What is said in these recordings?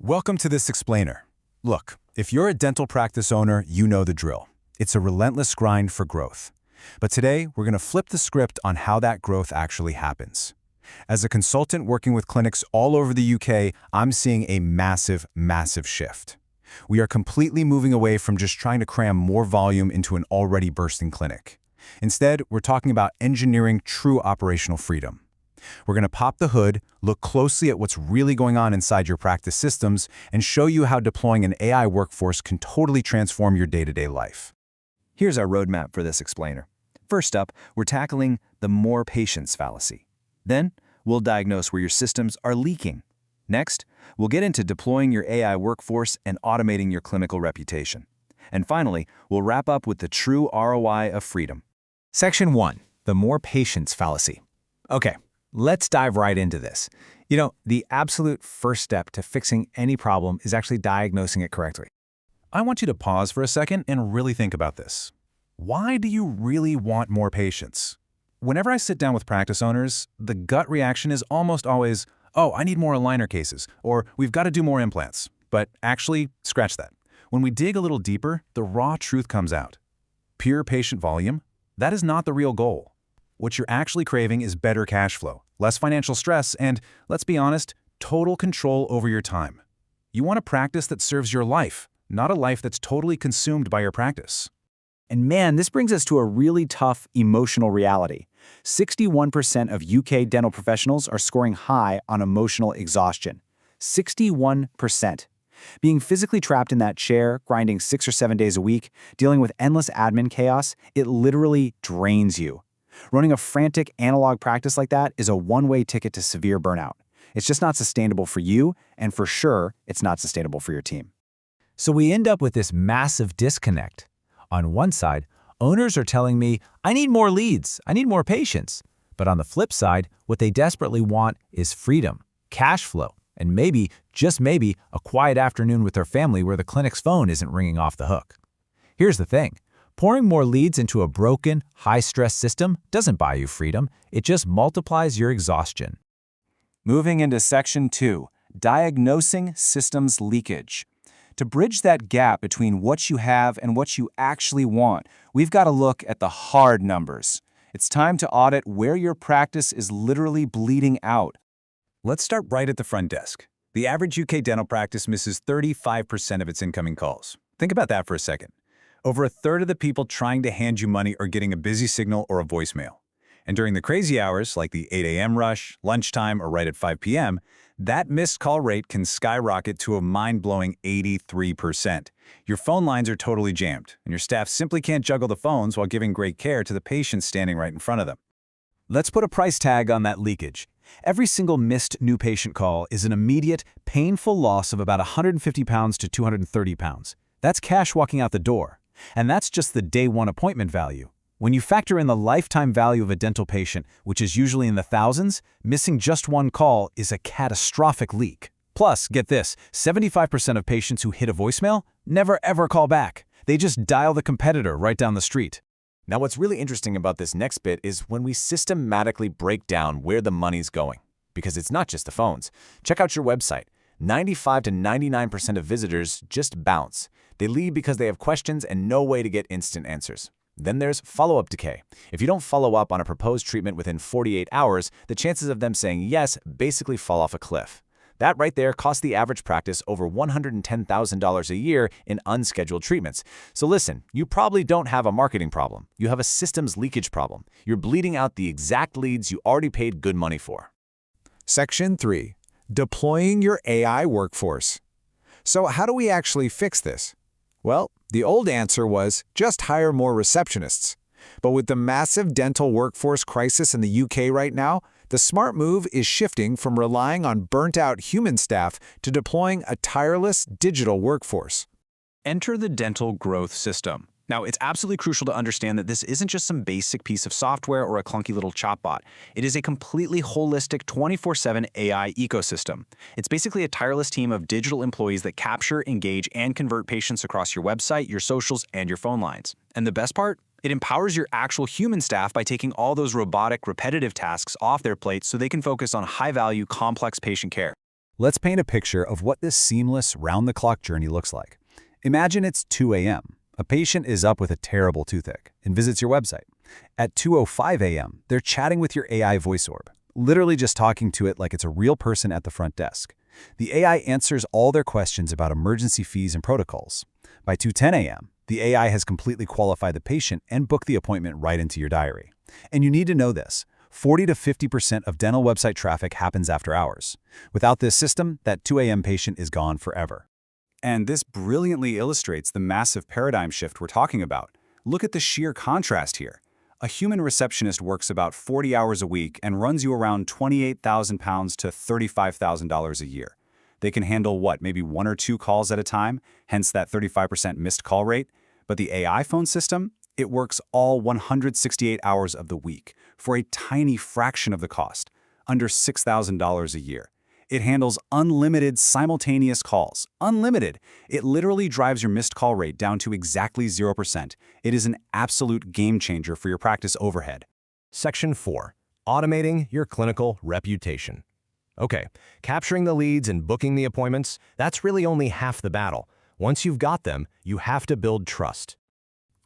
Welcome to this explainer. Look, if you're a dental practice owner, you know the drill. It's a relentless grind for growth. But today, we're going to flip the script on how that growth actually happens. As a consultant working with clinics all over the UK, I'm seeing a massive shift. We are completely moving away from just trying to cram more volume into an already bursting clinic. Instead, we're talking about engineering true operational freedom. We're going to pop the hood, look closely at what's really going on inside your practice systems, and show you how deploying an AI workforce can totally transform your day-to-day life. Here's our roadmap for this explainer. First up, we're tackling the more patience fallacy. Then, we'll diagnose where your systems are leaking. Next, we'll get into deploying your AI workforce and automating your clinical reputation. And finally, we'll wrap up with the true ROI of freedom. Section 1, the more patience fallacy. Okay. Let's dive right into this. The absolute first step to fixing any problem is actually diagnosing it correctly. I want you to pause for a second and really think about this. Why do you really want more patience? Whenever I sit down with practice owners, the gut reaction is almost always, oh, I need more aligner cases, or we've got to do more implants. But actually, scratch that. When we dig a little deeper, the raw truth comes out. Pure patient volume? That is not the real goal. What you're actually craving is better cash flow, less financial stress, and, let's be honest, total control over your time. You want a practice that serves your life, not a life that's totally consumed by your practice. And man, this brings us to a really tough emotional reality. 61% of UK dental professionals are scoring high on emotional exhaustion. 61%. Being physically trapped in that chair, grinding 6 or 7 days a week, dealing with endless admin chaos, it literally drains you. Running a frantic analog practice like that is a one-way ticket to severe burnout. It's just not sustainable for you, and for sure, it's not sustainable for your team. So we end up with this massive disconnect. On one side, owners are telling me, I need more leads, I need more patience. But on the flip side, what they desperately want is freedom, cash flow, and maybe, just maybe, a quiet afternoon with their family where the clinic's phone isn't ringing off the hook. Here's the thing. Pouring more leads into a broken, high-stress system doesn't buy you freedom, it just multiplies your exhaustion. Moving into Section 2, diagnosing systems leakage. To bridge that gap between what you have and what you actually want, we've got to look at the hard numbers. It's time to audit where your practice is literally bleeding out. Let's start right at the front desk. The average UK dental practice misses 35% of its incoming calls. Think about that for a second. Over a third of the people trying to hand you money are getting a busy signal or a voicemail. And during the crazy hours, like the 8 a.m. rush, lunchtime, or right at 5 p.m., that missed call rate can skyrocket to a mind-blowing 83%. Your phone lines are totally jammed, and your staff simply can't juggle the phones while giving great care to the patients standing right in front of them. Let's put a price tag on that leakage. Every single missed new patient call is an immediate, painful loss of about £150 to £230. That's cash walking out the door. And that's just the day one appointment value. When you factor in the lifetime value of a dental patient, which is usually in the thousands, missing just one call is a catastrophic leak. Plus, get this, 75% of patients who hit a voicemail never ever call back. They just dial the competitor right down the street. Now, what's really interesting about this next bit is when we systematically break down where the money's going. Because it's not just the phones. Check out your website. 95 to 99% of visitors just bounce. They leave because they have questions and no way to get instant answers. Then there's follow-up decay. If you don't follow up on a proposed treatment within 48 hours, the chances of them saying yes basically fall off a cliff. That right there costs the average practice over $110,000 a year in unscheduled treatments. So listen, you probably don't have a marketing problem. You have a systems leakage problem. You're bleeding out the exact leads you already paid good money for. Section 3. Deploying your AI workforce. So how do we actually fix this? Well, the old answer was just hire more receptionists. But with the massive dental workforce crisis in the UK right now, the smart move is shifting from relying on burnt-out human staff to deploying a tireless digital workforce. Enter the dental growth system. Now, it's absolutely crucial to understand that this isn't just some basic piece of software or a clunky little chatbot. It is a completely holistic 24/7 AI ecosystem. It's basically a tireless team of digital employees that capture, engage, and convert patients across your website, your socials, and your phone lines. And the best part? It empowers your actual human staff by taking all those robotic, repetitive tasks off their plates so they can focus on high-value, complex patient care. Let's paint a picture of what this seamless, round-the-clock journey looks like. Imagine it's 2 a.m. A patient is up with a terrible toothache and visits your website. At 2:05 a.m., they're chatting with your AI voice orb, literally just talking to it like it's a real person at the front desk. The AI answers all their questions about emergency fees and protocols. By 2:10 a.m., the AI has completely qualified the patient and booked the appointment right into your diary. And you need to know this. 40 to 50% of dental website traffic happens after hours. Without this system, that 2 a.m. patient is gone forever. And this brilliantly illustrates the massive paradigm shift we're talking about. Look at the sheer contrast here. A human receptionist works about 40 hours a week and runs you around £28,000 to $35,000 a year. They can handle maybe 1 or 2 calls at a time, hence that 35% missed call rate. But the AI phone system, it works all 168 hours of the week for a tiny fraction of the cost, under $6,000 a year. It handles unlimited simultaneous calls. Unlimited. It literally drives your missed call rate down to exactly 0%. It is an absolute game changer for your practice overhead. Section 4. Automating your clinical reputation. Okay, capturing the leads and booking the appointments, that's really only half the battle. Once you've got them, you have to build trust.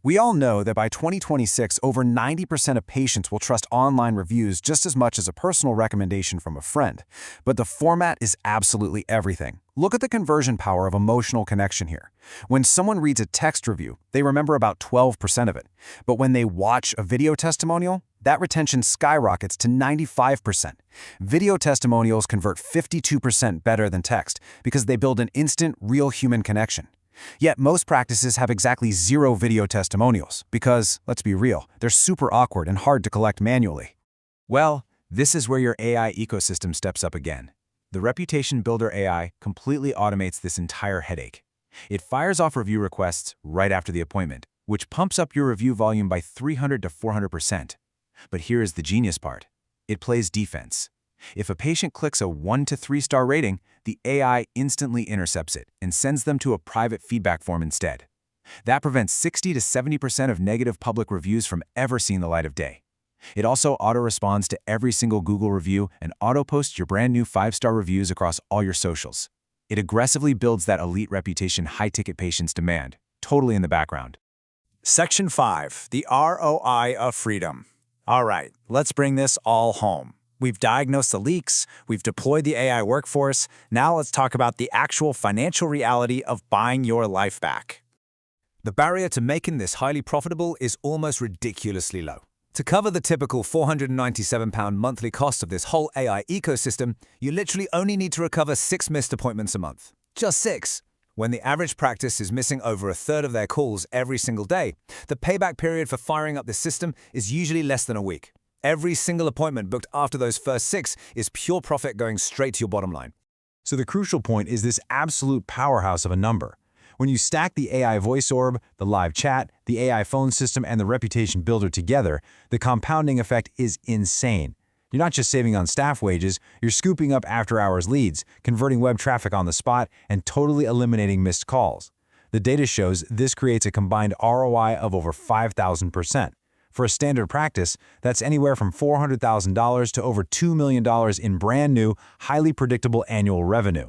We all know that by 2026, over 90% of patients will trust online reviews just as much as a personal recommendation from a friend. But the format is absolutely everything. Look at the conversion power of emotional connection here. When someone reads a text review, they remember about 12% of it. But when they watch a video testimonial, that retention skyrockets to 95%. Video testimonials convert 52% better than text because they build an instant, real human connection. Yet most practices have exactly 0 video testimonials because, let's be real, they're super awkward and hard to collect manually. Well, this is where your AI ecosystem steps up again. The Reputation Builder AI completely automates this entire headache. It fires off review requests right after the appointment, which pumps up your review volume by 300 to 400%. But here is the genius part. It plays defense. If a patient clicks a 1 to 3-star rating, the AI instantly intercepts it and sends them to a private feedback form instead. That prevents 60 to 70% of negative public reviews from ever seeing the light of day. It also auto-responds to every single Google review and auto-posts your brand new 5-star reviews across all your socials. It aggressively builds that elite reputation high-ticket patients demand, totally in the background. Section 5. The ROI of freedom. All right, let's bring this all home. We've diagnosed the leaks, we've deployed the AI workforce, now let's talk about the actual financial reality of buying your life back. The barrier to making this highly profitable is almost ridiculously low. To cover the typical £497 monthly cost of this whole AI ecosystem, you literally only need to recover 6 missed appointments a month. Just 6. When the average practice is missing over a third of their calls every single day, the payback period for firing up the system is usually less than a week. Every single appointment booked after those first 6 is pure profit going straight to your bottom line. So the crucial point is this absolute powerhouse of a number. When you stack the AI voice orb, the live chat, the AI phone system, and the reputation builder together, the compounding effect is insane. You're not just saving on staff wages, you're scooping up after-hours leads, converting web traffic on the spot, and totally eliminating missed calls. The data shows this creates a combined ROI of over 5,000%. For a standard practice, that's anywhere from $400,000 to over $2 million in brand new, highly predictable annual revenue.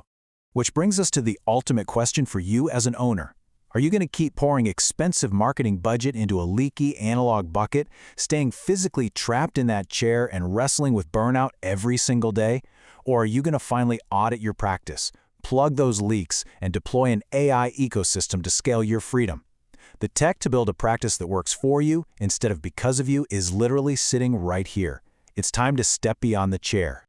Which brings us to the ultimate question for you as an owner. Are you going to keep pouring expensive marketing budget into a leaky analog bucket, staying physically trapped in that chair and wrestling with burnout every single day? Or are you going to finally audit your practice, plug those leaks, and deploy an AI ecosystem to scale your freedom? The tech to build a practice that works for you instead of because of you is literally sitting right here. It's time to step beyond the chair.